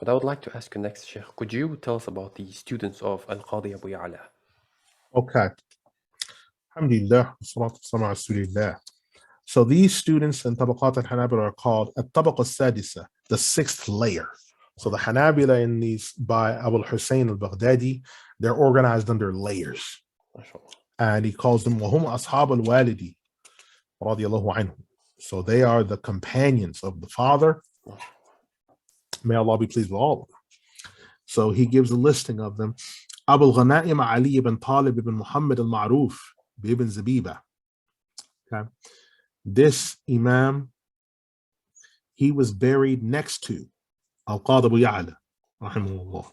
What I would like to ask you next, Sheikh, could you tell us about the students of Al-Qadi Abu Ya? Okay. Alhamdulillah, wassalatu wassalamu ala rasulillah. So these students in Tabaqat al-Hanabila are called At-Tabaqa al-Sadisa, the sixth layer. So the Hanabila in these by Abul Hussein Al-Baghdadi, they're organized under layers. And he calls them Wahum Ashab Al-Walidi, radiyallahu anhu. So they are the companions of the father. May Allah be pleased with all of them. So he gives a listing of them. Abu al-Ghanaim Ali ibn Talib ibn Muhammad al-Ma'ruf ibn Zabiba. Okay. This Imam, he was buried next to Al-Qadi Abu Ya, rahimahullah.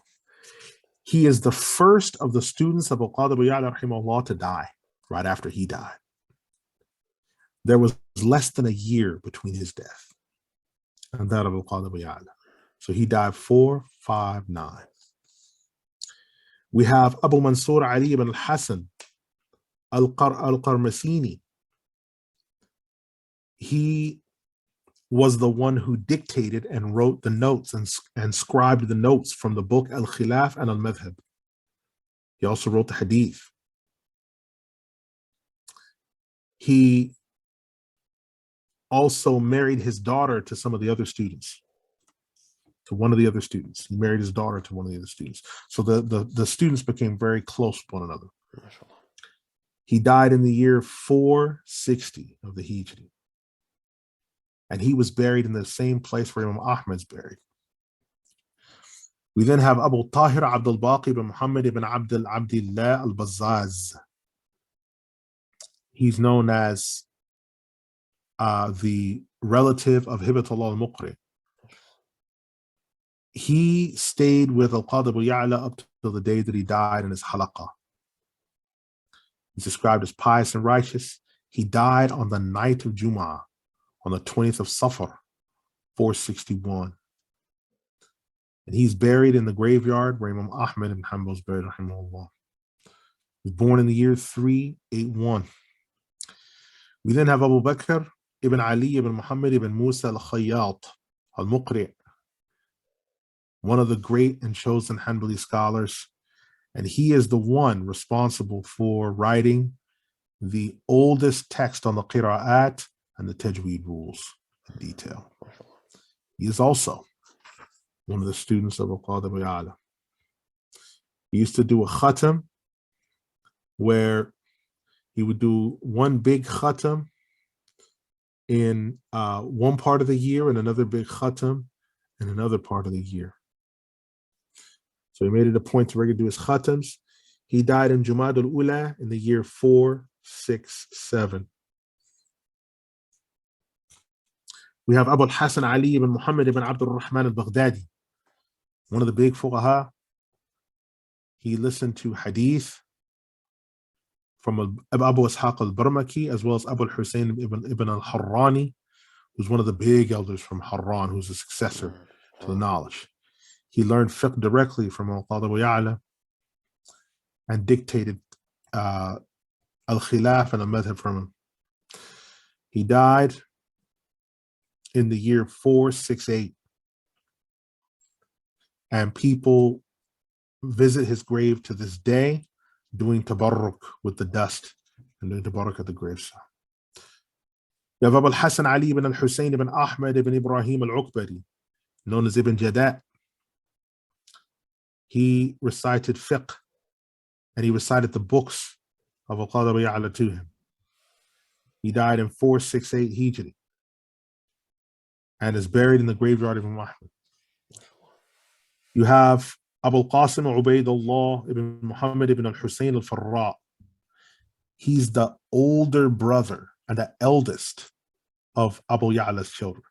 He is the first of the students of Al-Qadi Abu Ya, rahimahullah, to die right after he died. There was less than a year between his death and that of Al-Qadi Abu Ya. So he died 459. We have Abu Mansur Ali ibn al-Hasan al-Qarmasini. He was the one who dictated and wrote the notes and scribed the notes from the book Al-Khilaf and Al-Madhahib. He also wrote the hadith. He also married his daughter to some of the other students. To one of the other students. He married his daughter to one of the other students. So the students became very close with one another. He died in the year 460 of the Hijri. And he was buried in the same place where Imam Ahmad's buried. We then have Abu Tahir Abdul Baqi ibn Muhammad ibn Abdullah Al-Bazzaz. He's known as the relative of Hibatullah al-Muqri. He stayed with Al-Qadi Abu Ya'la up till the day that he died in his halaqah. He's described as pious and righteous. He died on the night of Jum'ah, on the 20th of Safar, 461. And he's buried in the graveyard where Imam Ahmad ibn Hanbal was buried, rahimahullah. He was born in the year 381. We then have Abu Bakr ibn Ali ibn Muhammad ibn Musa al-Khayyat al-Muqri', one of the great and chosen Hanbali scholars. And he is the one responsible for writing the oldest text on the qira'at and the tajweed rules in detail. He is also one of the students of Al-Qadi Abu Ya. He used to do a khatam where he would do one big khatam in one part of the year and another big khatam in another part of the year. So he made it a point to regularly do his khatams. He died in Jumad al-Ula in the year 467. We have Abu al-Hasan Ali ibn Muhammad ibn Abdul Rahman al-Baghdadi, one of the big fuqaha. He listened to hadith from Abu Ishaq al-Barmaki as well as Abu al-Hussein ibn al-Harrani, who's one of the big elders from Harran, who's a successor to the knowledge. He learned fiqh directly from Al-Qadi Abu Ya and dictated Al-Khilaf and Al-Madhab from him. He died in the year 468. And people visit his grave to this day, doing tabarruk with the dust and doing tabarruk at the graveside. You have Abu al-Hasan Ali ibn al-Hussein ibn Ahmad ibn Ibrahim al-Uqbari, known as Ibn Jadat. He recited fiqh and he recited the books of Al-Qadi Abu Ya to him. He died in 468 Hijri and is buried in the graveyard of Imam Ahmad. You have Abu Qasim Ubaidullah ibn Muhammad ibn al-Hussein al-Farra. He's the older brother and the eldest of Abu Ya'la's children.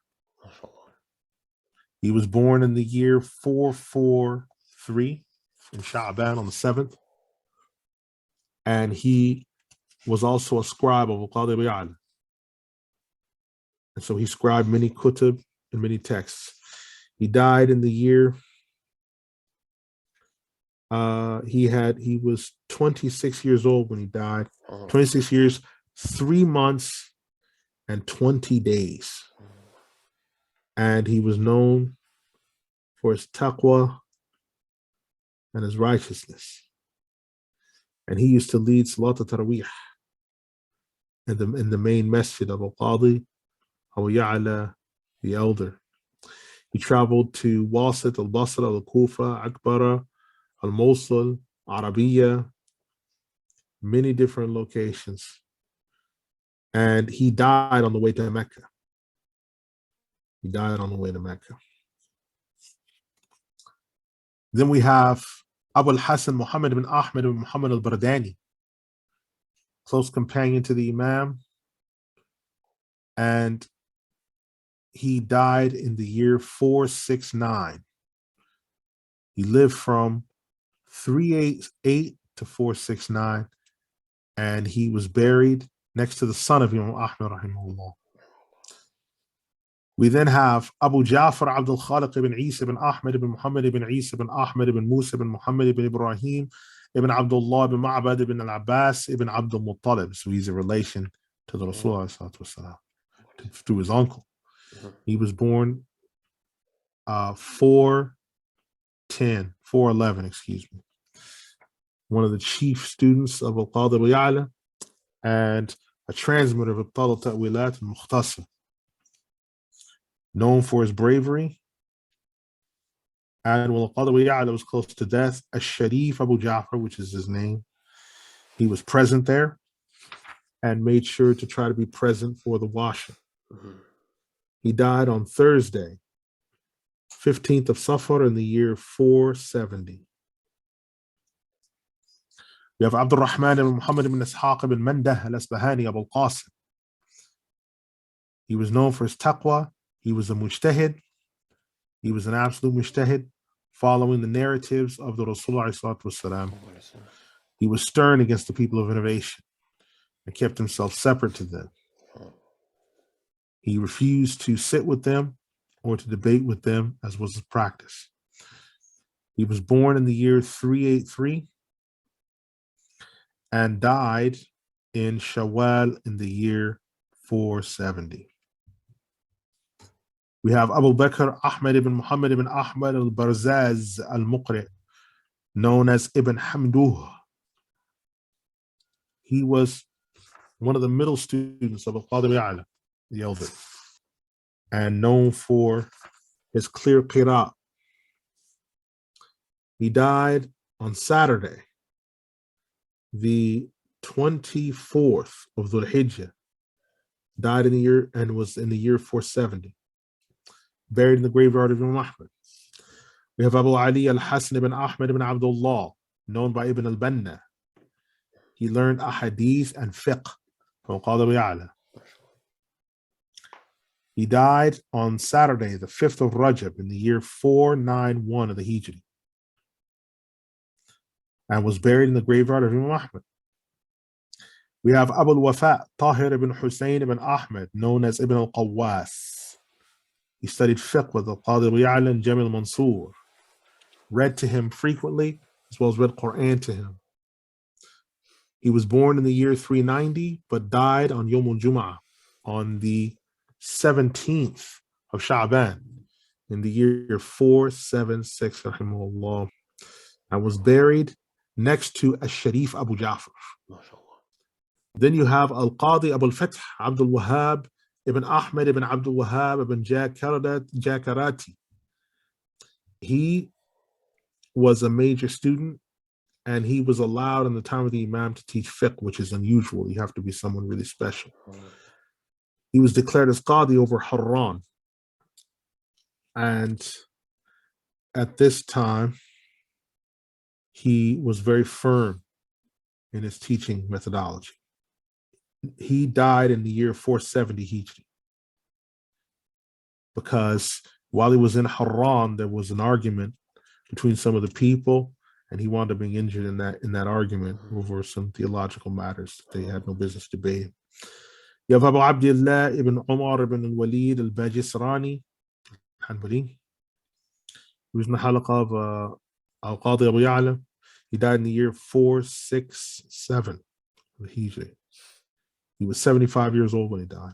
He was born in the year 443 in Sha'ban on the 7th. And he was also a scribe of Al-Qadi Abu Ya. And so he scribed many kutub and many texts. He died in the year, he was 26 years old when he died. 26 years, 3 months, and 20 days. And he was known for his taqwa and his righteousness. And he used to lead Salat al-Tarawih in the main masjid of Al-Qadi Abu Ya, the elder. He traveled to Wasit, Al-Basra, Al-Kufa, Akbara, Al-Mosul, Arabiya, many different locations. And he died on the way to Mecca. He died on the way to Mecca. Then we have Abu al-Hasan Muhammad ibn Ahmad ibn Muhammad Al-Bardani, close companion to the Imam. And he died in the year 469. He lived from 388 to 469, and he was buried next to the son of Imam Ahmad rahimahullah. We then have Abu Ja'far Abdul Khaliq ibn Isa ibn Ahmad ibn Muhammad ibn Isa ibn Ahmad ibn Musa ibn Muhammad ibn Ibrahim ibn Abdullah ibn Ma'bad ibn Al-Abbas ibn Abdul Muttalib. So he's a relation to the Rasulullah through his uncle. He was born 411, excuse me. One of the chief students of Al-Qadi Abu Ya and a transmitter of Abdullah Ta'wilat al-Mukhtasar. Known for his bravery. And when Al-Qadi Abu Ya was close to death, Al-Sharif Abu Ja'far, which is his name, he was present there and made sure to try to be present for the washing. He died on Thursday, 15th of Safar in the year 470. We have Abdul Rahman ibn Muhammad ibn Ishaq ibn Mandah al-Asbahani Abu al-Qasim. He was known for his taqwa. He was a mujtahid. He was an absolute mujtahid, following the narratives of the Rasulullah. He was stern against the people of innovation and kept himself separate to them. He refused to sit with them or to debate with them, as was his practice. He was born in the year 383 and died in Shawwal in the year 470. We have Abu Bakr Ahmad ibn Muhammad ibn Ahmad Al-Barzaz Al-Muqri, known as Ibn Hamduh. He was one of the middle students of Al-Qadi Abu Ya, the elder, and known for his clear qira'ah. He died on Saturday, the 24th of Dhul Hijjah, died in the year and was in the year 470, buried in the graveyard of Imam Ahmad. We have Abu Ali Al-Hasan ibn Ahmad ibn Abdullah, known by Ibn al-Banna. He learned ahadith and fiqh from Al-Qadi Abu Ya. He died on Saturday, the 5th of Rajab, in the year 491 of the Hijri, and was buried in the graveyard of Imam Ahmad. We have Abu al-Wafa Tahir ibn Hussein ibn Ahmad, known as Ibn al-Qawwas. He studied fiqh with Al-Qadi Abu Ya and Jamil Mansour, read to him frequently, as well as read Quran to him. He was born in the year 390, but died on Yom al-Jum'ah, on the 17th of Sha'ban, in the year 476, rahimahullah, and was buried next to Al-Sharif Abu Ja'far. Then you have Al-Qadi Abu al-Fath Abdul Wahhab ibn Ahmad ibn Abdul Wahhab ibn Jakarati. He was a major student, and he was allowed in the time of the Imam to teach fiqh, which is unusual. You have to be someone really special. He was declared as Qadi over Harran. And at this time, he was very firm in his teaching methodology. He died in the year 470 Hijri, because while he was in Harran, there was an argument between some of the people, and he wound up being injured in that argument over some theological matters that they had no business debating. You have Abu Abdullah ibn Umar ibn al-Walid al-Bajisrani, Hanbali. He was in the halaqah of Al-Qadi Abu Ya. He died in the year 467 of Hijri. He was 75 years old when he died.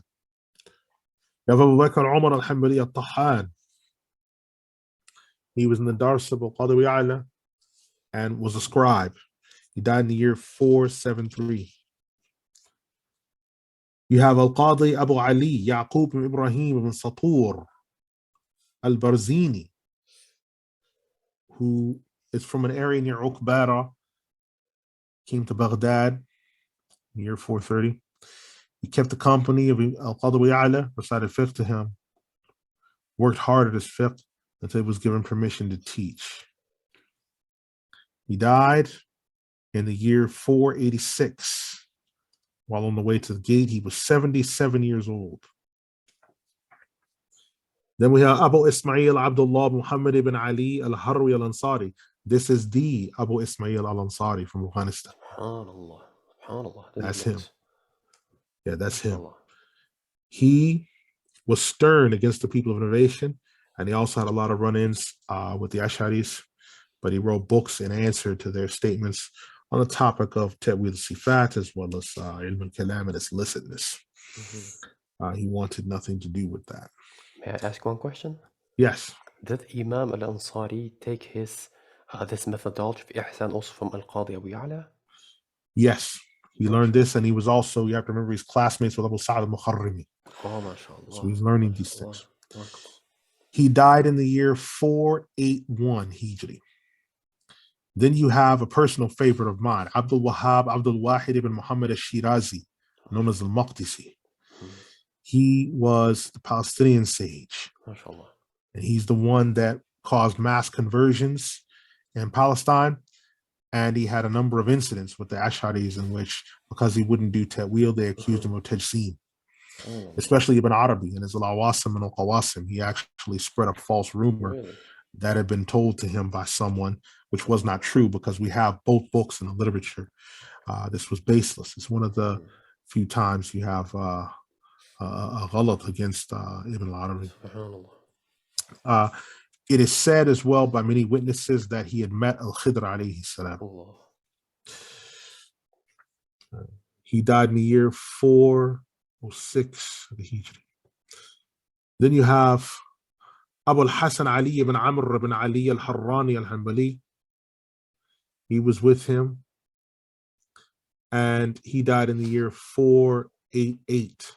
You have Abu Bakr Umar al-Hanbali al-Tahan. He was in the Dars of Al-Qadi Abu Ya and was a scribe. He died in the year 473. You have Al-Qadi Abu Ali, Yaqub ibn Ibrahim ibn Satur Al-Barzini, who is from an area near Uqbara, came to Baghdad in the year 430. He kept the company of Al-Qadi Abu Ya, recited fiqh to him, worked hard at his fiqh until he was given permission to teach. He died in the year 486. While on the way to the gate, he was 77 years old. Then we have Abu Ismail Abdullah Muhammad ibn Ali Al-Harwi Al-Ansari. This is the Abu Ismail Al-Ansari from Afghanistan. SubhanAllah. SubhanAllah. That's him. Yeah, that's him. He was stern against the people of innovation, and he also had a lot of run-ins with the Ash'aris, but he wrote books in answer to their statements on the topic of Ta'wil Sifat, as well as Ilm al-Kalam and its licitness. He wanted nothing to do with that. May I ask one question? Yes. Did Imam Al-Ansari take his this methodology of Ihsan also from Al-Qadi Abu Ya? Yes. He learned this, and he was also, you have to remember, he's classmates with Abu Sa'd Al-Mukharrimi. Oh, mashallah. So he's learning these things. He died in the year 481 Hijri. Then you have a personal favorite of mine, Abdul Wahid ibn Muhammad Ash-Shirazi, known as Al-Maqdisi. He was the Palestinian sage. MashaAllah. And he's the one that caused mass conversions in Palestine. And he had a number of incidents with the Ash'aris in which, because he wouldn't do ta'wil, they accused him of tajseem. Especially Ibn Arabi in his Al-Awasim and Al-Qawasim. He actually spread a false rumor that had been told to him by someone, which was not true, because we have both books in the literature. This was baseless. It's one of the few times you have a ghalat against Ibn Arabi. It is said as well by many witnesses that he had met Al-Khidr alayhi salam. He died in the year 406 of the Hijri. Then you have Abu al-Hasan Ali ibn Amr ibn Ali al-Harrani al-Hanbali. He was with him, and he died in the year 488.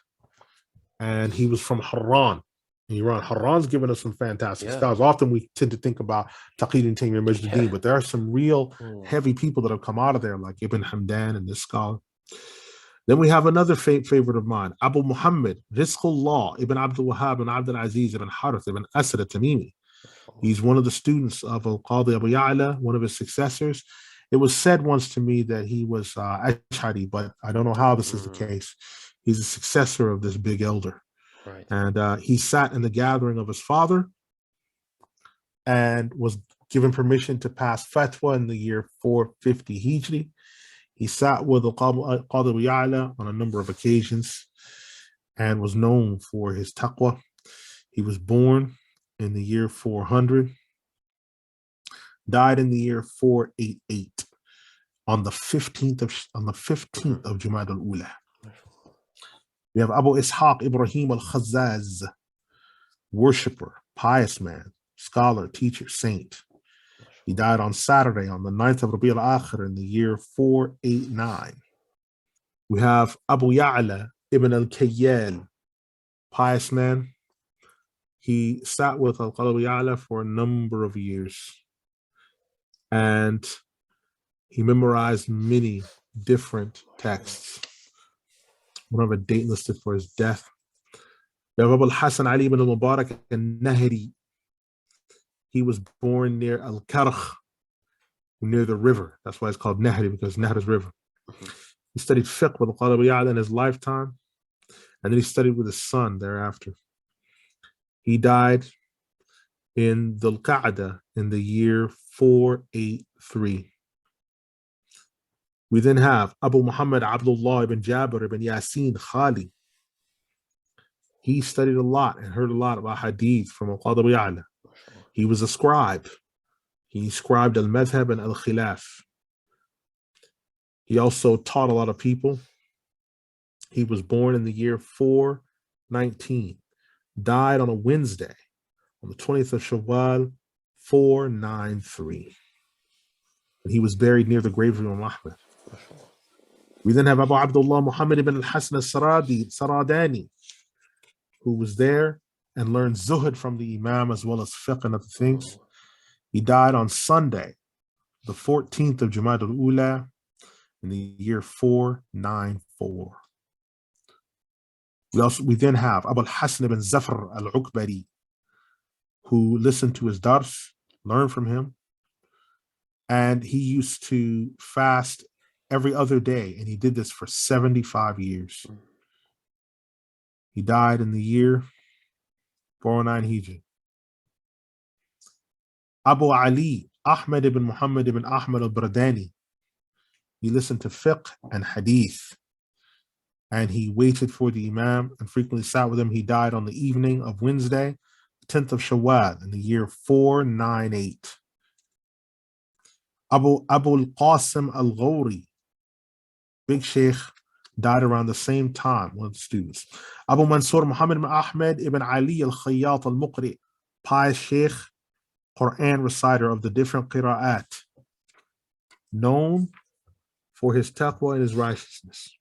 And he was from Harran, Iran. Harran's given us some fantastic scholars. Often we tend to think about Taqid and Taymiyyah Mujaddid, but there are some real heavy people that have come out of there, like Ibn Hamdan and this scholar. Then we have another favorite of mine, Abu Muhammad Rizqullah ibn Abdul Wahhab ibn Abdul Aziz ibn Harith ibn Asad al-Tamimi. He's one of the students of Al-Qadi Abu Ya, one of his successors. It was said once to me that he was Ash'ari, but I don't know how this is the case. He's a successor of this big elder. Right. And he sat in the gathering of his father and was given permission to pass fatwa in the year 450 Hijri. He sat with Al-Qadi Abu Ya on a number of occasions and was known for his taqwa. He was born in the year 400, died in the year 488 on the 15th of Jumad al-Ula. We have Abu Ishaq Ibrahim al-Khazzaz, worshipper, pious man, scholar, teacher, saint. He died on Saturday, on the 9th of Rabi al-Akhir in the year 489. We have Abu Ya'la ibn al-Kayyal, pious man. He sat with Al-Qadi Abu Ya for a number of years, and he memorized many different texts. We don't have a date listed for his death. We have Abu Hasan Ali ibn al-Mubarak al-Nahri. He was born near Al-Karkh, near the river. That's why it's called Nahri, because Nahr is river. He studied fiqh with Al-Qadi Abu Ya in his lifetime, and then he studied with his son thereafter. He died in Dhul Qa'dah in the year 483. We then have Abu Muhammad Abdullah ibn Jabir ibn Yasin Khali. He studied a lot and heard a lot about hadith from Al-Qadi Abu Ya. He was a scribe. He scribed al-madhahib and al-khilaf. He also taught a lot of people. He was born in the year 419, died on a Wednesday, on the 20th of Shawwal, 493. And he was buried near the grave of Imam Ahmad. We then have Abu Abdullah Muhammad ibn al-Hasan al-Saradani, who was there and learned zuhud from the Imam as well as fiqh and other things. He died on Sunday, the 14th of Jumad al-Ula, in the year 494. We then have Abu al-Hasan ibn Zafar al-Ukbari, who listened to his dars, learned from him, and he used to fast every other day, and he did this for 75 years. He died in the year 409 Hijri. Abu Ali Ahmad ibn Muhammad ibn Ahmad Al-Bardani, he listened to fiqh and hadith, and he waited for the Imam and frequently sat with him. He died on the evening of Wednesday, 10th of Shawwal, in the year 498. Abu al-Qasim al-Ghawri, big sheikh, died around the same time, one of the students. Abu Mansur Muhammad ibn Ahmed ibn Ali al-Khayyat al-Muqri, pious sheikh, Quran reciter of the different qira'at, known for his taqwa and his righteousness.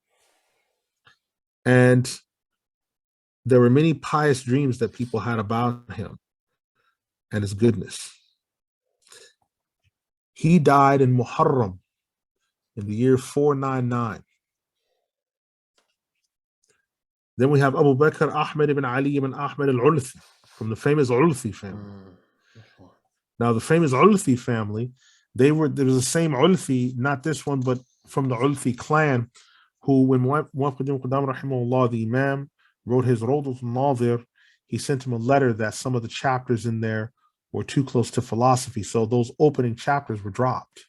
And there were many pious dreams that people had about him and his goodness. He died in Muharram in the year 499. Then we have Abu Bakr Ahmed ibn Ali ibn Ahmed al-Ulfi from the famous Ulfi family. Now, the famous Ulfi family, there was the same Ulfi, not this one, but from the Ulfi clan, who, when Muwaqqidin Qudam rahimahullah, the Imam, wrote his Rawdat al-Nadir, he sent him a letter that some of the chapters in there were too close to philosophy, so those opening chapters were dropped.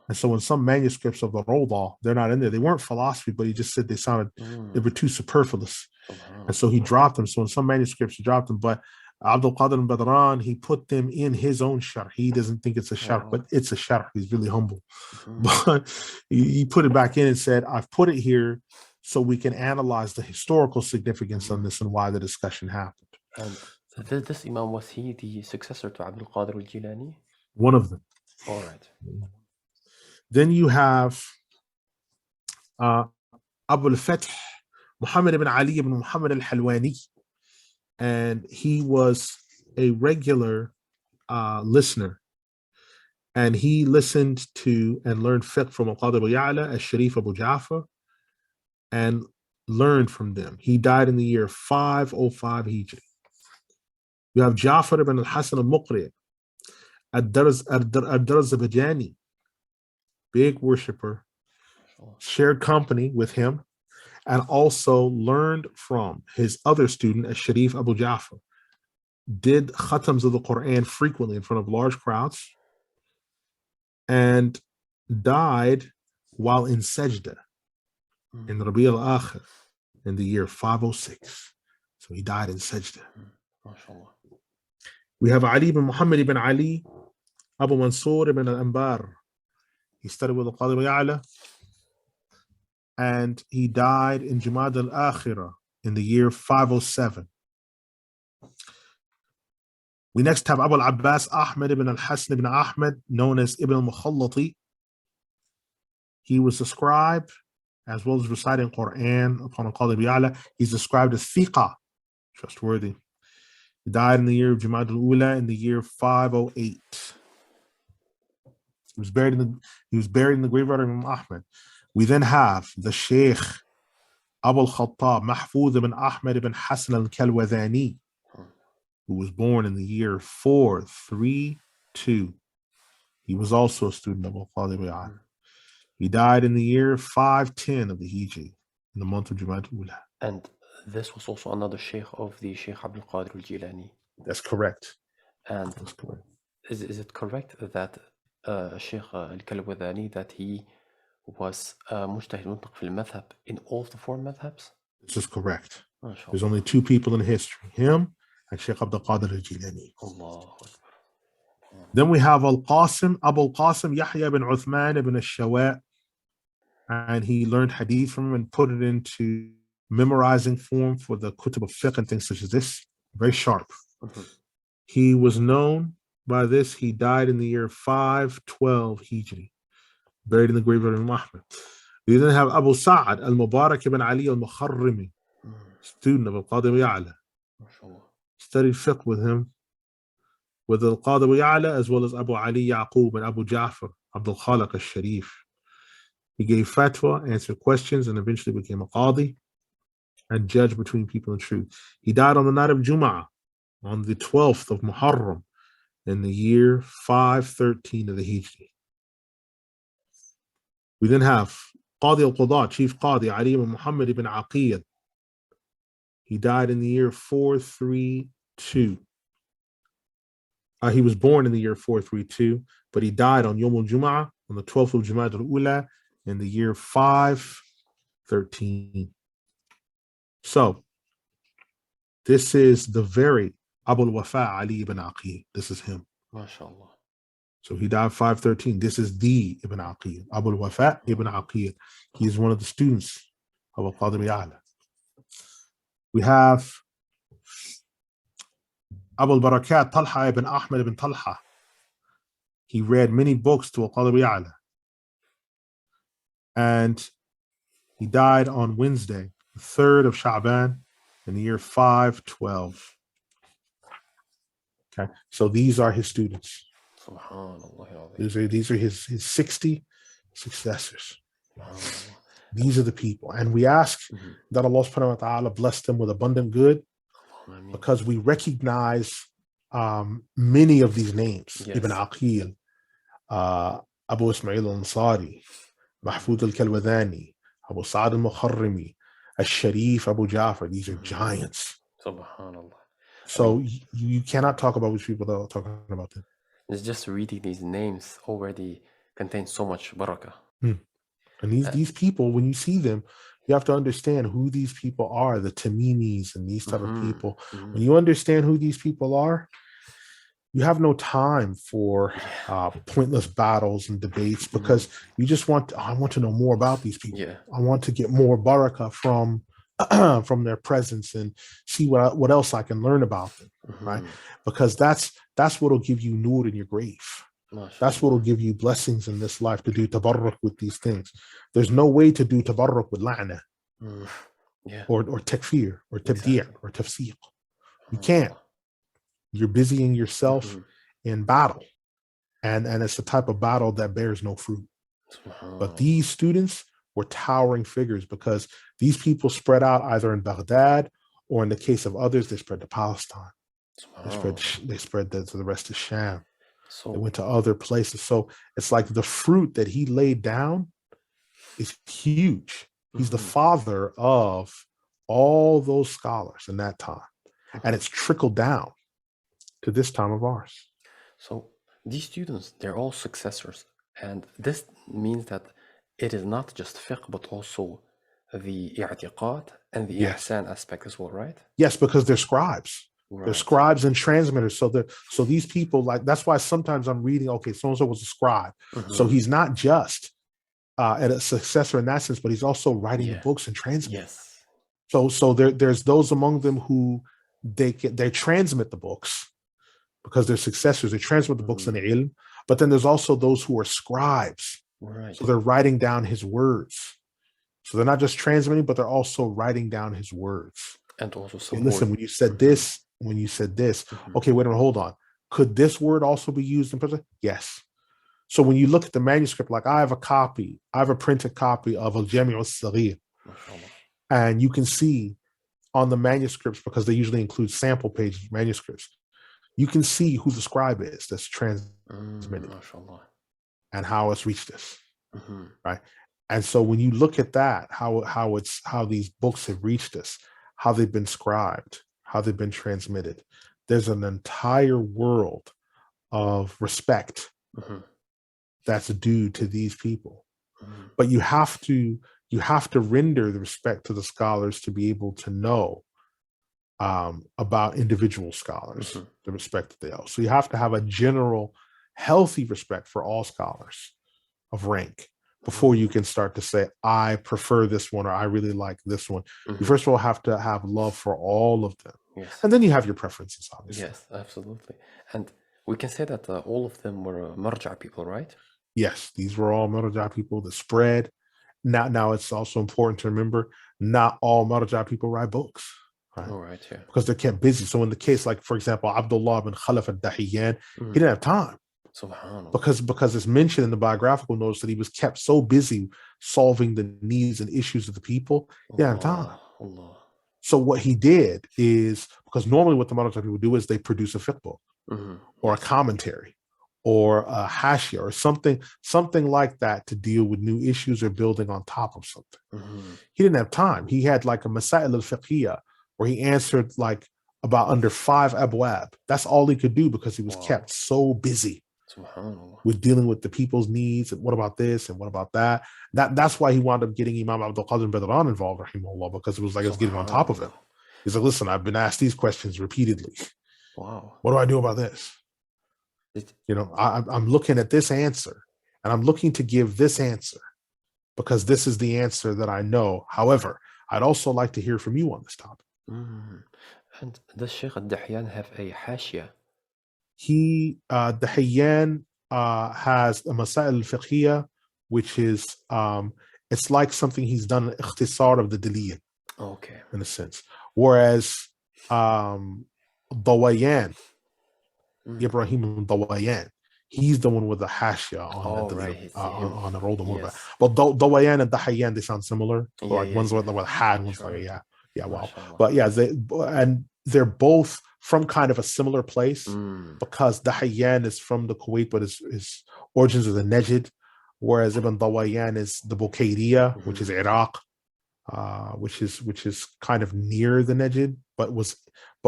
And so in some manuscripts of the Rawdah, they're not in there. They weren't philosophy, but he just said they were too superfluous. And so he dropped them. So in some manuscripts, he dropped them. But Abdul Qadir al-Badran, he put them in his own sharh. He doesn't think it's a sharh, but it's a sharh. He's really humble. But he put it back in and said, I've put it here so we can analyze the historical significance on this and why the discussion happened. And this Imam, was he the successor to Abdul Qadir al-Jilani? One of them. All right. Then you have Abu al-Fath Muhammad ibn Ali ibn Muhammad al-Halwani, and he was a regular listener, and he listened to and learned fiqh from Al-Qadi Abu Ya, Al-Sharif Abu Ja'far, and learned from them. He died in the year 505 Hijri. You have Ja'far ibn al-Hasan al-Muqri, Ad-Darzabajani, big worshipper, shared company with him, and also learned from his other student, Al-Sharif Abu Ja'far. Did khatams of the Quran frequently in front of large crowds, and died while in sajda in Rabi al-Akhir in the year 506. So he died in sajda. We have Ali ibn Muhammad ibn Ali, Abu Mansur ibn al-Anbar. He studied with Al-Qadi Abu Ya, and he died in Jumad al-Akhirah in the year 507. We next have Abu al-Abbas Ahmad ibn al-Hasan ibn Ahmad, known as Ibn al-Mukhallati. He was a scribe, as well as reciting Quran upon Al-Qadi Abu Ya. He's described as thiqa, trustworthy. He died in the year of Jumad al-Ula in the year 508. He was buried in the graveyard of Imam Ahmad. We then have the Sheikh Abu al-Khattab Mahfuz ibn Ahmad ibn Hasan Al-Kalwadhani, who was born in the year 432. He was also a student of Al-Qadi Abu Ya. He died in the year 510 of the Hijri, in the month of Jumad al-Ula. And this was also another Sheikh of the Sheikh Abdul Qadir al-Jilani. That's correct. And That's correct. Is it correct that Sheikh Al-Kalwadhani, that he was mujtahid mutlaq fil madhab in all of the four madhabs? This is correct. There's only two people in history, him and Sheikh Abdul Qadir al-Jilani. Then we have Abu al-Qasim Yahya ibn Uthman ibn al-Shawa, and he learned hadith from him and put it into memorizing form for the kutub of fiqh and things such as this. Very sharp. He was known by this, he died in the year 512 Hijri, buried in the grave of Imam Ahmad. We then have Abu Sa'ad Al-Mubarak ibn Ali Al-Mukharrimi, student of Al-Qadi Abu Ya, studied fiqh with him, with Al-Qadi Abu Ya, as well as Abu Ali Yaqub and Abu Ja'far Abdul Khaliq al-Sharif. He gave fatwa, answered questions, and eventually became a qadi and judge between people and truth. He died on the night of Jum'ah, on the 12th of Muharram, in the year 513 of the Hijri. We then have Qadi al-Qudat, Chief Qadi Ali ibn Muhammad ibn Aqid. He died in the year 432. He was born in the year 432, but he died on Yom al-Jum'ah, on the 12th of Jum'ah al-Ula, in the year 513. So, this is the very Abu Wafa Ali ibn Aqid. This is him. MashaAllah. So he died 513. This is the Ibn Aqid, Abu Wafa ibn Aqid. He is one of the students of Al-Qadi Abu Ya. We have Abu al-Barakat Talha ibn Ahmad ibn Talha. He read many books to Al-Qadi Abu Ya. And he died on Wednesday, the 3rd of Sha'ban, in the year 512. Okay, so these are his students. These are his 60 successors. These are the people. And we ask that Allah subhanahu wa ta'ala bless them with abundant good, because we recognize many of these names. Yes. Ibn Aqil, Abu Ismail Al-Ansari, Mahfud Al-Kalwadhani, Abu Sa'ad Al-Mukharrimi, Al-Sharif Abu Ja'far. These are giants. Subhanallah. So you cannot talk about which people without talking about them. It's just reading these names already contains so much barakah. And these people, when you see them, you have to understand who these people are, the Tamimis and these type of people. When you understand who these people are, you have no time for pointless battles and debates, because you just I want to know more about these people. Yeah. I want to get more barakah from their presence and see what else I can learn about them, right? Because that's what will give you nur in your grave. That's what will give you blessings in this life, to do tabarruk with these things. There's no way to do tabarruk with la'na, or takfir, or tabdi', or tafsiq. You can't. You're busying yourself in battle, and it's the type of battle that bears no fruit. But these students were towering figures, because these people spread out either in Baghdad, or in the case of others, they spread to Palestine. They spread to the rest of Sham. They went to other places. So it's like the fruit that he laid down is huge. He's the father of all those scholars in that time. And it's trickled down to this time of ours. So these students, they're all successors. And this means that it is not just fiqh, but also the i'tiqad and the ihsan aspect as well, right? Yes, because they're scribes. Right. They're scribes and transmitters. So these people, like, that's why sometimes I'm reading, okay, so-and-so was a scribe. So he's not just a successor in that sense, but he's also writing the books and transmitting. Yes. So there's those among them who they transmit the books because they're successors. They transmit the books in the ilm, but then there's also those who are scribes. Right. So they're writing down his words. So they're not just transmitting, but they're also writing down his words. And also, hey, listen, when you said this, okay, wait a minute, hold on. Could this word also be used in person? Yes. So when you look at the manuscript, like I have a printed copy of Al-Jami' al-Saghir. And you can see on the manuscripts, because they usually include sample pages, manuscripts, you can see who the scribe is that's transmitted and how it's reached us, right? And so when you look at that, how these books have reached us, how they've been scribed, how they've been transmitted, there's an entire world of respect that's due to these people. But you have to render the respect to the scholars to be able to know about individual scholars, the respect that they owe. So you have to have a general, healthy respect for all scholars of rank before you can start to say, I prefer this one, or I really like this one. You first of all have to have love for all of them. Yes. And then you have your preferences, obviously. Yes, absolutely. And We can say that all of them were marja people, right? Yes, these were all Marja people that spread. Now it's also important to remember not all Marja people write books, right? All right, yeah. Because they're kept busy. So in the case, like for example, Abdullah bin Khalaf al-Dahiyan, he didn't have time Subhanallah. because it's mentioned in the biographical notes that he was kept so busy solving the needs and issues of the people, he didn't have time. Allah. So what he did is, because normally what the Marja people do is they produce a fiqh book or a commentary or a hashia or something like that to deal with new issues or building on top of something. He didn't have time. He had like a masail al-fiqhiyah where he answered like about under 5 abwab. That's all he could do because he was kept so busy with dealing with the people's needs and what about this and what about that. That's why he wound up getting Imam Abdul Qadir Badran involved, rahimahullah, because it was like it's getting on top of him. He's like, listen, I've been asked these questions repeatedly. Wow. What do I do about this? You know, I'm looking at this answer and I'm looking to give this answer because this is the answer that I know. However, I'd also like to hear from you on this topic. And does Shaykh Al-Dahyan have a hashia? Dahyan has a Masail al-Fiqhiyah, which is, it's like something he's done an ikhtisar of the Daliyah. Okay. In a sense. Whereas Dawayan, Ibrahim Dawayan, he's the one with the hashia on the roll the murba. But Dawayan and Dahayan, they sound similar. One's with had, one's like wow. But yeah, they're both from kind of a similar place because Dahayan is from the Kuwait, but his origins are the Najd, whereas Ibn Dawayan is the Bukayriyah, which is Iraq. Which is kind of near the Najd, but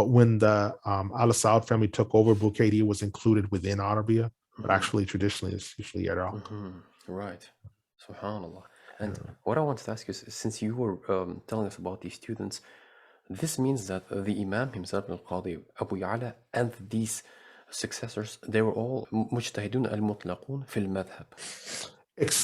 when the Al Saud family took over, Bukayriyah was included within Arabia, but actually traditionally it's usually Iraq. Right. Subhanallah. And what I wanted to ask you is, since you were telling us about these students, this means that the Imam himself, Al-Qadi Abu Ya, and these successors, they were all mujtahidun al-mutlaqun fil madhab.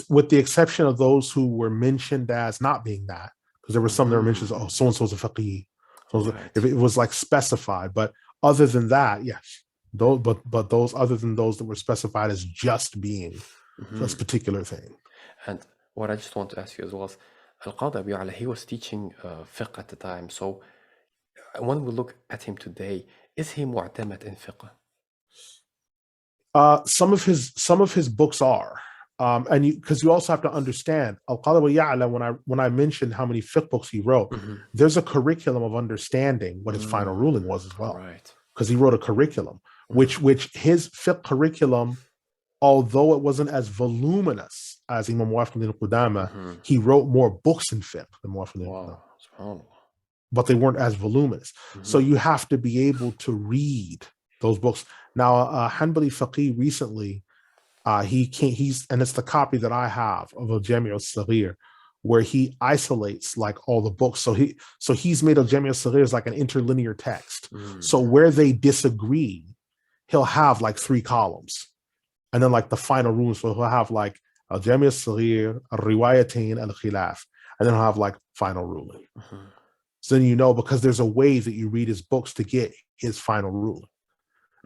With the exception of those who were mentioned as not being that, because there were some that were mentioned, oh, so-and-so's a faqih. So if it was like specified, but other than that, yes. But those other than those that were specified as just being this particular thing. And what I just want to ask you as well is, Al-Qadi Abu Ya, he was teaching fiqh at the time. So when we look at him today, is he mu'tamad in fiqh? Some of his books are. And because you also have to understand, Al-Qadi Abu Ya, when I mentioned how many fiqh books he wrote, there's a curriculum of understanding what his final ruling was as well. Right. Because he wrote a curriculum, which his fiqh curriculum, although it wasn't as voluminous as Imam Muwaffaq al-Qudama, he wrote more books in fiqh than Muwaffaq al-Qudama. But they weren't as voluminous. So you have to be able to read those books. Now, Hanbali Faqih recently, and it's the copy that I have of Al-Jami' al-Saghir, where he isolates like all the books. So he's made Al-Jami' al-Saghir as like an interlinear text. So where they disagree, he'll have like 3 columns. And then like the final rules, so he'll have like Al-Jami' al-Saghir, Al-Riwayatain, Al-Khilaf, and then he'll have like final ruling. So then you know, because there's a way that you read his books to get his final ruling.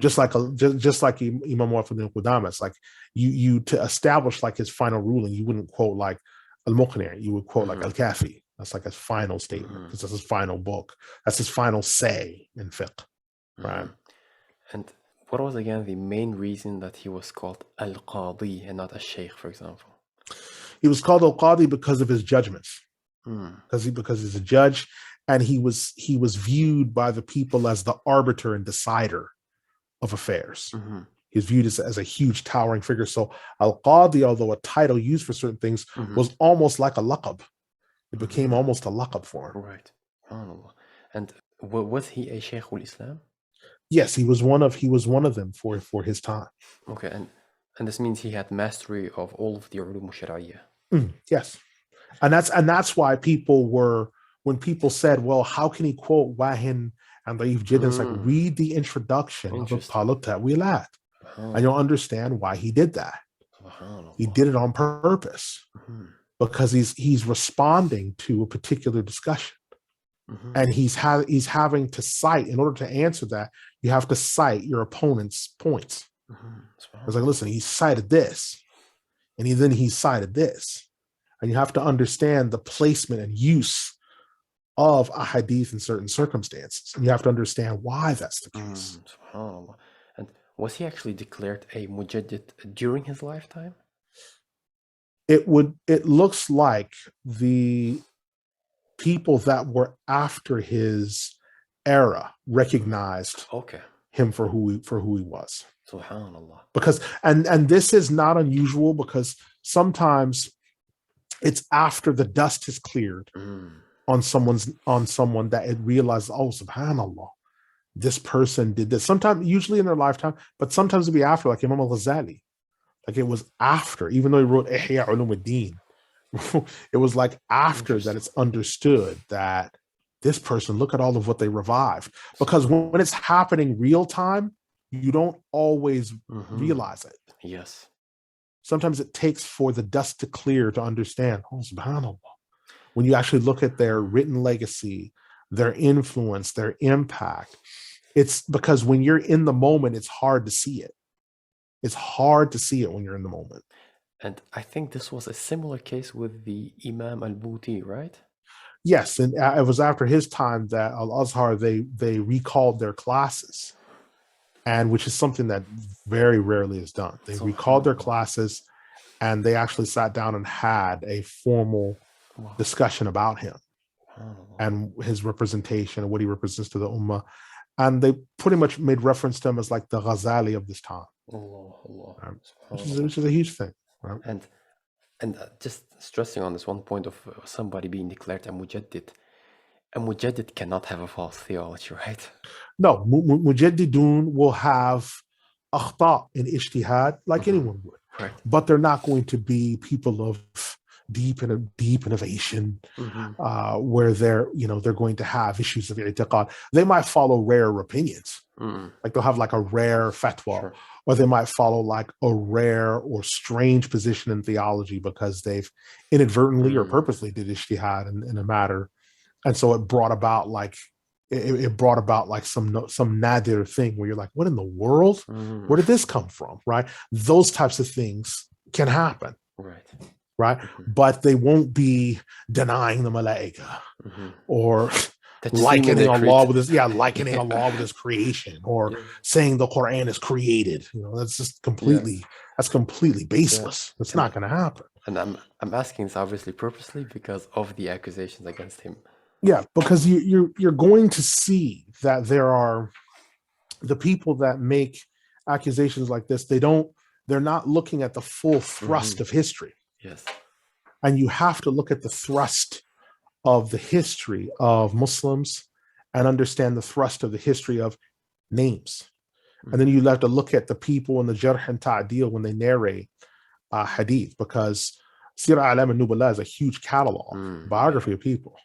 Just like Imam Muwaffaq al-Qudama, it's like you to establish like his final ruling, you wouldn't quote like Al-Muqni', you would quote like Al-Kafi. That's like his final statement, because that's his final book. That's his final say in fiqh, right? And what was again the main reason that he was called Al-Qadi and not a Shaykh, for example? He was called Al-Qadi because of his judgments, because he's a judge, and he was viewed by the people as the arbiter and decider of affairs. He's viewed as a huge towering figure. So Al-Qadi, although a title used for certain things, was almost like a laqab. It became almost a laqab for him. Right. And was he a Shaykh al-Islam? Yes, he was one of them for his time. Okay, and this means he had mastery of all of the ulum al-Shar'iyyah. Yes. And that's why when people said, well, how can he quote Wahin and Da'if Jiddan? It's like, read the introduction of Al-Talab Ta'wilat, and you'll understand why he did that. He did it on purpose because he's responding to a particular discussion, and he's having to cite, in order to answer that, you have to cite your opponent's points. It's like, listen, he cited this, and he cited this. And you have to understand the placement and use of a hadith in certain circumstances. And you have to understand why that's the case. SubhanAllah. And was he actually declared a Mujaddid during his lifetime? It looks like the people that were after his era recognized him for who he was. SubhanAllah. Because and this is not unusual, because sometimes it's after the dust is cleared on someone that it realizes, oh, subhanallah, this person did this. Sometimes, usually in their lifetime, but sometimes it'd be after, like Imam al-Ghazali. Like it was after, even though he wrote Ihya Ulum ad-Din, it was like after that it's understood that this person, look at all of what they revived. Because when it's happening real time, you don't always realize it. Yes. Sometimes it takes for the dust to clear to understand, oh, subhanAllah. When you actually look at their written legacy, their influence, their impact, it's because when you're in the moment, it's hard to see it. It's hard to see it when you're in the moment. And I think this was a similar case with the Imam al-Buti, right? Yes, and it was after his time that Al-Azhar, they recalled their classes, and which is something that very rarely is done. They recalled their classes, and they actually sat down and had a formal discussion about him and his representation and what he represents to the Ummah. And they pretty much made reference to him as like the Ghazali of this time, which is a huge thing. Right? And just stressing on this one point of somebody being declared a Mujaddid cannot have a false theology, right? No, Mujaddidun will have akhta in ijtihad like anyone would, right. But they're not going to be people of deep innovation, where they're going to have issues of i'tiqad. They might follow rare opinions, like they'll have like a rare fatwa, or they might follow like a rare or strange position in theology because they've inadvertently or purposely did ijtihad in a matter, and so it brought about like some nadir thing where you're like, what in the world? Where did this come from? Right? Those types of things can happen. Right? But they won't be denying the malaika or likening Allah with his creation, or saying the Quran is created. That's just completely baseless. That's not going to happen. And I'm asking this obviously purposely because of the accusations against him. Yeah, because you're going to see that there are the people that make accusations like this. They're not looking at the full thrust of history. Yes. And you have to look at the thrust of the history of Muslims and understand the thrust of the history of names. And then you have to look at the people in the Jarh and Ta'dil when they narrate hadith, because Sir A'lam al-Nubala is a huge catalog, biography of people.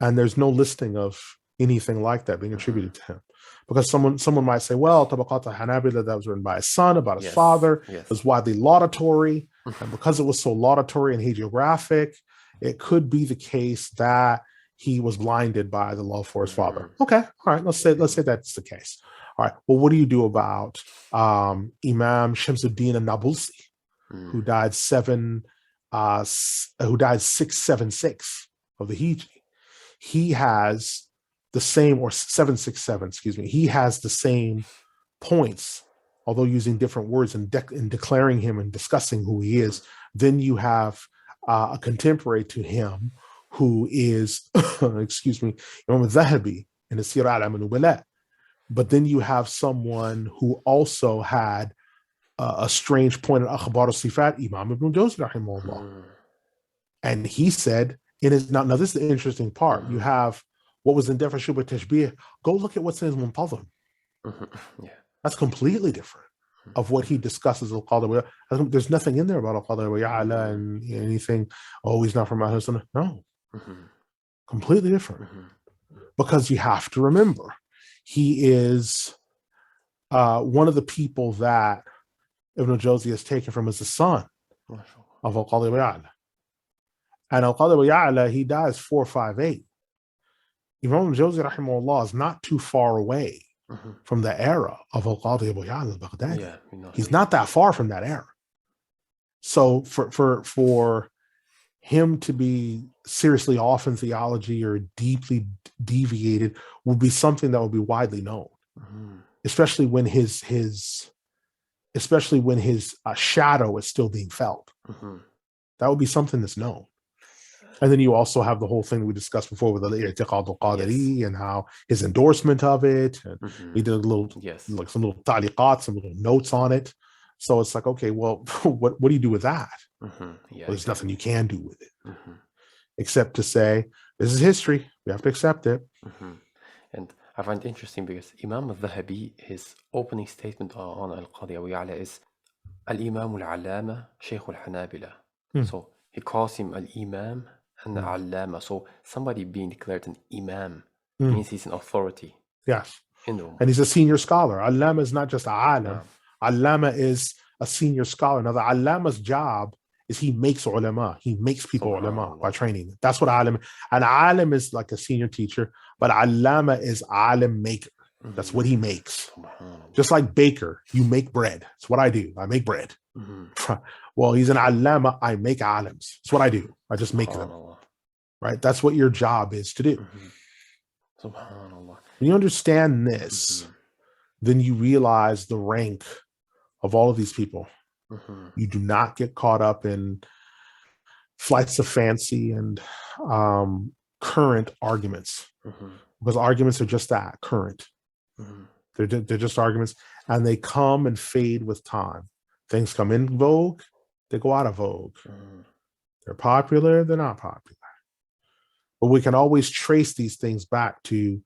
And there's no listing of anything like that being attributed to him. Because someone might say, well, Tabaqat al-Hanabila, that was written by his son, about his father, was widely laudatory. And because it was so laudatory and hagiographic, it could be the case that he was blinded by the love for his father. Okay, all right, let's say that's the case. All right, well, what do you do about Imam Shamsuddin al-Nabulsi, who died 676 of the Hijri? He has the same, or 767, excuse me, he has the same points, although using different words in declaring him and discussing who he is. Then you have a contemporary to him who is, excuse me, Imam al-Zahabi in the Sir A'lam al-Nubala. But then you have someone who also had a strange point in Akhbar al-Sifat, Imam Ibn Jawzi rahimahullah. And he said, now this is the interesting part. You have what was in Defa Shubha Tashbih. Go look at what's in his Muntazim. That's completely different of what he discusses Al-Qadi Abu Ya. There's nothing in there about Al-Qadi Abu Ya and anything, oh, he's not from Ahlul Sunnah. No. Completely different. Because you have to remember, he is one of the people that Ibn Jawzi has taken from as the son of Al-Qadi Abu Ya. And Al-Qadi Abu Ya, he dies 458. Imam Jawzi rahimahullah is not too far away from the era of Al-Qadi Abu Ya Al-Baghdadi. Yeah, He's not that far from that era. So for him to be seriously off in theology or deeply deviated would be something that would be widely known, especially when his shadow is still being felt. That would be something that's known. And then you also have the whole thing we discussed before with the i'tiqad al-Qadiri and how his endorsement of it. And he did a little, like some little ta'liqat, some little notes on it. So it's like, okay, well, what do you do with that? Well, there's nothing you can do with it, except to say, this is history. We have to accept it. And I find it interesting because Imam al-Dhahabi, his opening statement on Al-Qadi Abu Ya'la is Al-Imam al-Allama Shaykh al-Hanabila. So he calls him Al-Imam and the Allama. So somebody being declared an Imam means he's an authority. Yes. In the Ummah. And he's a senior scholar. Allama is not just a alim. Allama is a senior scholar. Now, the Allama's job is he makes ulama. He makes people ulama by training them. That's what alim. An alim is like a senior teacher, but Allama is alim maker. That's what he makes. Just like baker, you make bread. That's what I do. I make bread. Well, he's an allama. I make alims. That's what I do. I just make them. Right? That's what your job is to do. Subhanallah. When you understand this, then you realize the rank of all of these people. You do not get caught up in flights of fancy and current arguments, because arguments are just that, current. They're just arguments, and they come and fade with time. Things come in vogue, they go out of vogue. They're popular, they're not popular. But we can always trace these things back to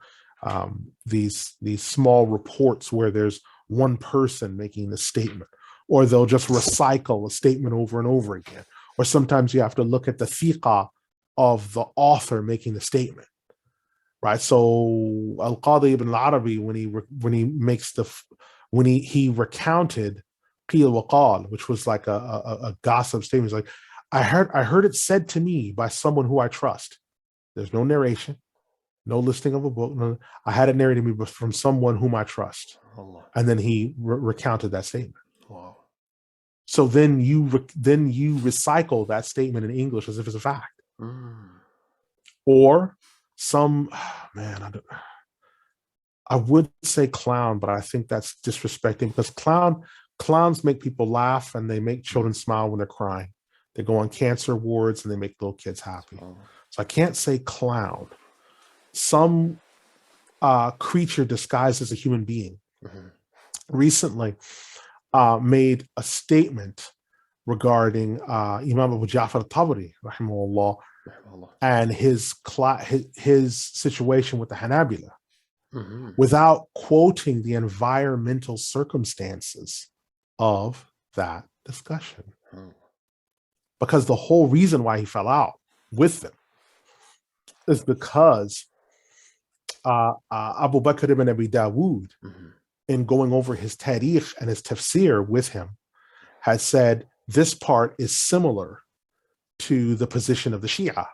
these small reports where there's one person making the statement, or they'll just recycle a statement over and over again. Or sometimes you have to look at the thiqah of the author making the statement. Right, so Al-Qadi Ibn Al-Arabi, when he recounted Qil wa Qal, which was like a gossip statement, he's like, I heard it said to me by someone who I trust. There's no narration, no listing of a book. No, I had it narrated to me from someone whom I trust, and then he recounted that statement. Wow. So then you recycle that statement in English as if it's a fact, or some I would say clown, but I think that's disrespecting, because clowns make people laugh and they make children smile when they're crying. They go on cancer wards and they make little kids happy. So I can't say clown. Some creature disguised as a human being recently made a statement regarding Imam Abu Ja'far al-Tabari, rahimahullah, and his situation with the Hanabila, without quoting the environmental circumstances of that discussion. Because the whole reason why he fell out with them is because Abu Bakr ibn Abi Dawood, in going over his tarikh and his tafsir with him, had said this part is similar to the position of the Shia.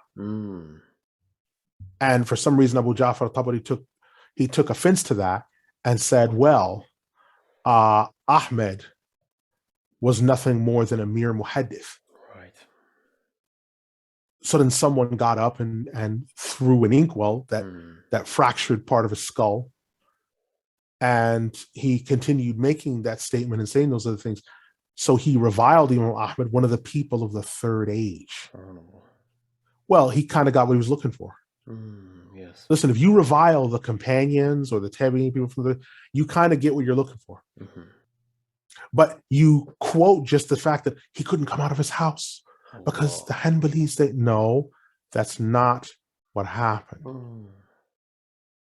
And for some reason, Abu Ja'far al-Tabari took offense to that and said, well, Ahmed was nothing more than a mere muhaddith. Right. So then someone got up and threw an inkwell that fractured part of his skull. And he continued making that statement and saying those other things. So he reviled Imam Ahmed, one of the people of the third age. Well, he kind of got what he was looking for. Yes. Listen, if you revile the companions or the tabi'in people you kind of get what you're looking for. But you quote just the fact that he couldn't come out of his house because the Hanbalis, no, that's not what happened.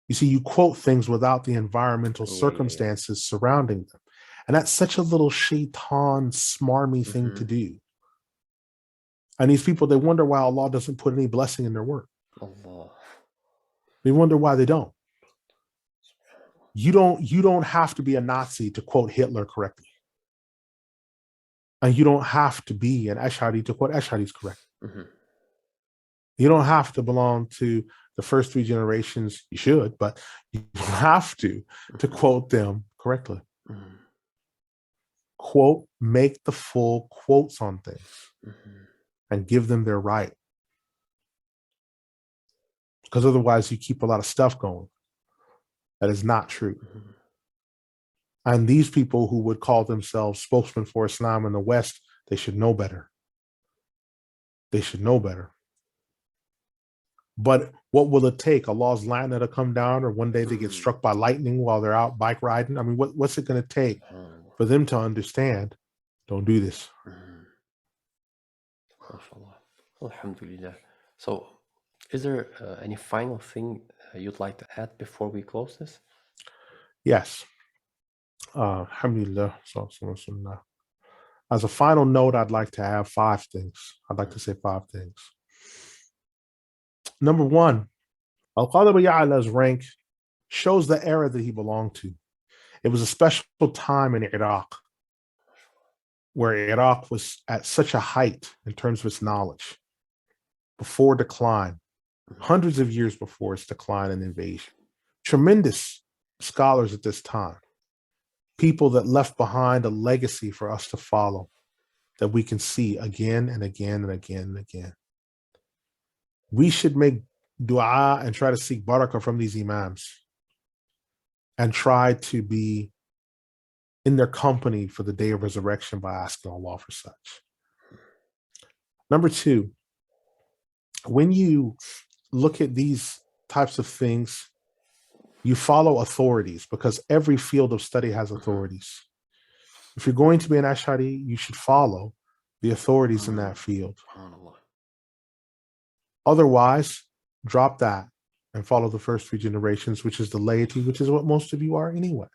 You see, you quote things without the environmental circumstances surrounding them. And that's such a little shaitan, smarmy thing to do. And these people, they wonder why Allah doesn't put any blessing in their work. They wonder why they don't. You don't have to be a Nazi to quote Hitler correctly. And you don't have to be an Ash'ari to quote Ash'aris correctly. You don't have to belong to the first three generations, you should, but you have to quote them correctly. Quote, make the full quotes on things and give them their right. Because otherwise you keep a lot of stuff going that is not true. And these people who would call themselves spokesmen for Islam in the West, they should know better. They should know better. But what will it take? Allah's lightning to come down, or one day they get struck by lightning while they're out bike riding? I mean, what's it going to take for them to understand? Don't do this. MashaAllah. Alhamdulillah. So, is there any final thing you'd like to add before we close this? Yes. Alhamdulillah. As a final note, I'd like to have 5 things. I'd like to say 5 things. Number 1, Al-Qadi Abu Ya'la's rank shows the era that he belonged to. It was a special time in Iraq, where Iraq was at such a height in terms of its knowledge, before decline, hundreds of years before its decline and invasion. Tremendous scholars at this time, people that left behind a legacy for us to follow, that we can see again and again and again and again. We should make dua and try to seek barakah from these imams and try to be in their company for the day of resurrection by asking Allah for such. Number 2, when you look at these types of things, you follow authorities, because every field of study has authorities. If you're going to be an Ash'ari, you should follow the authorities in that field. Otherwise, drop that and follow the first 3 generations, which is the laity, which is what most of you are anyway.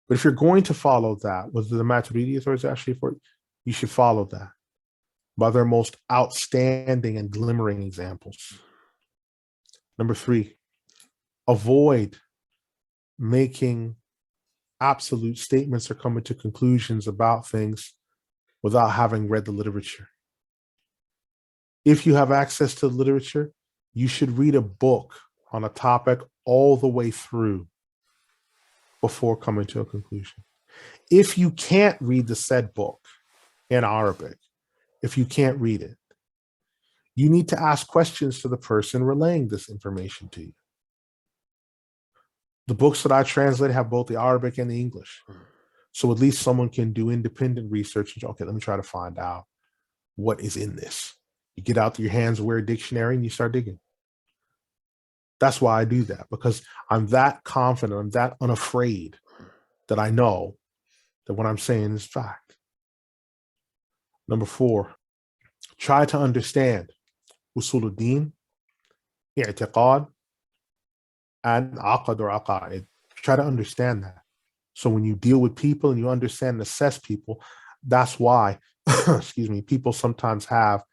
But if you're going to follow that, whether the Maturidi authorities actually for, you should follow that by their most outstanding and glimmering examples. Number 3, avoid making absolute statements or coming to conclusions about things without having read the literature. If you have access to the literature, you should read a book on a topic all the way through before coming to a conclusion. If you can't read the said book in Arabic, if you can't read it, you need to ask questions to the person relaying this information to you. The books that I translate have both the Arabic and the English. So at least someone can do independent research and say, okay, let me try to find out what is in this. You get out your hands, wear a dictionary, and you start digging. That's why I do that, because I'm that confident, I'm that unafraid that I know that what I'm saying is fact. Number 4, try to understand usuluddin, i'tiqad, and aqad or aqa'id. Try to understand that. So when you deal with people and you understand and assess people, that's why, excuse me, people sometimes have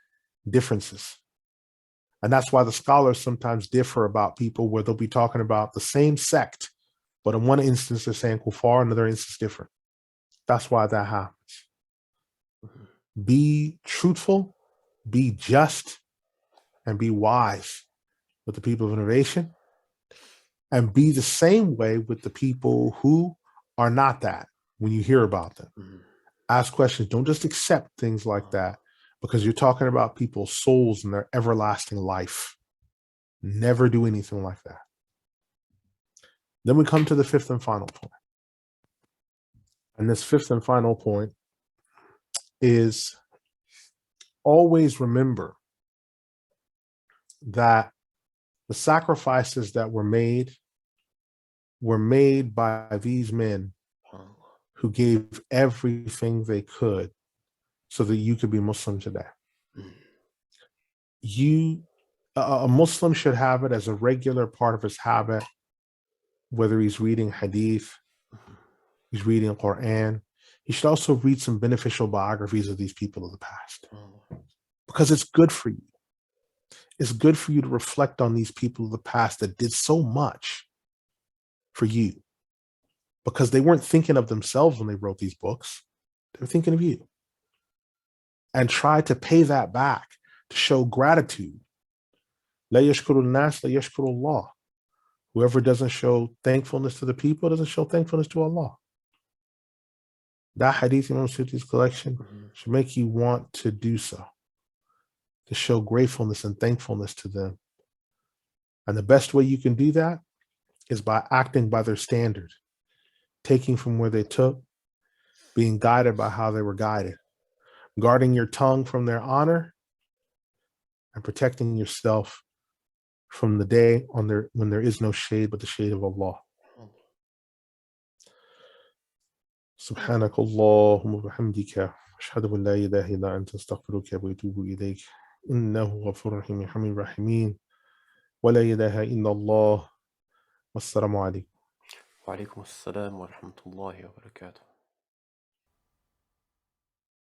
differences. And that's why the scholars sometimes differ about people, where they'll be talking about the same sect, but in one instance they're saying kuffar, another instance different. That's why that happens. Be truthful, be just, and be wise with the people of innovation, and be the same way with the people who are not that when you hear about them. Ask questions. Don't just accept things like that, because you're talking about people's souls and their everlasting life. Never do anything like that. Then we come to the 5th and final point. And this 5th and final point is always remember that the sacrifices that were made by these men who gave everything they could so that you could be Muslim today. A Muslim should have it as a regular part of his habit, whether he's reading hadith, he's reading Quran. He should also read some beneficial biographies of these people of the past, because it's good for you. It's good for you to reflect on these people of the past that did so much for you, because they weren't thinking of themselves when they wrote these books. They were thinking of you. And try to pay that back, to show gratitude لا يشكر الناس لا يشكر الله. Whoever doesn't show thankfulness to the people doesn't show thankfulness to Allah. That hadith in Imam Suyuti's collection should make you want to do so, to show gratefulness and thankfulness to them. And the best way you can do that is by acting by their standard, taking from where they took, being guided by how they were guided, guarding your tongue from their honor, and protecting yourself from the day when there is no shade but the shade of Allah. سبحانك اللهم وبحمدك أشهد أن لا إله إلا أنت أستغفرك وأتوب إليك إنه غفور رحيم حميد رحيمين ولا إله إلا الله والسلام عليكم. وعليكم السلام ورحمة الله وبركاته.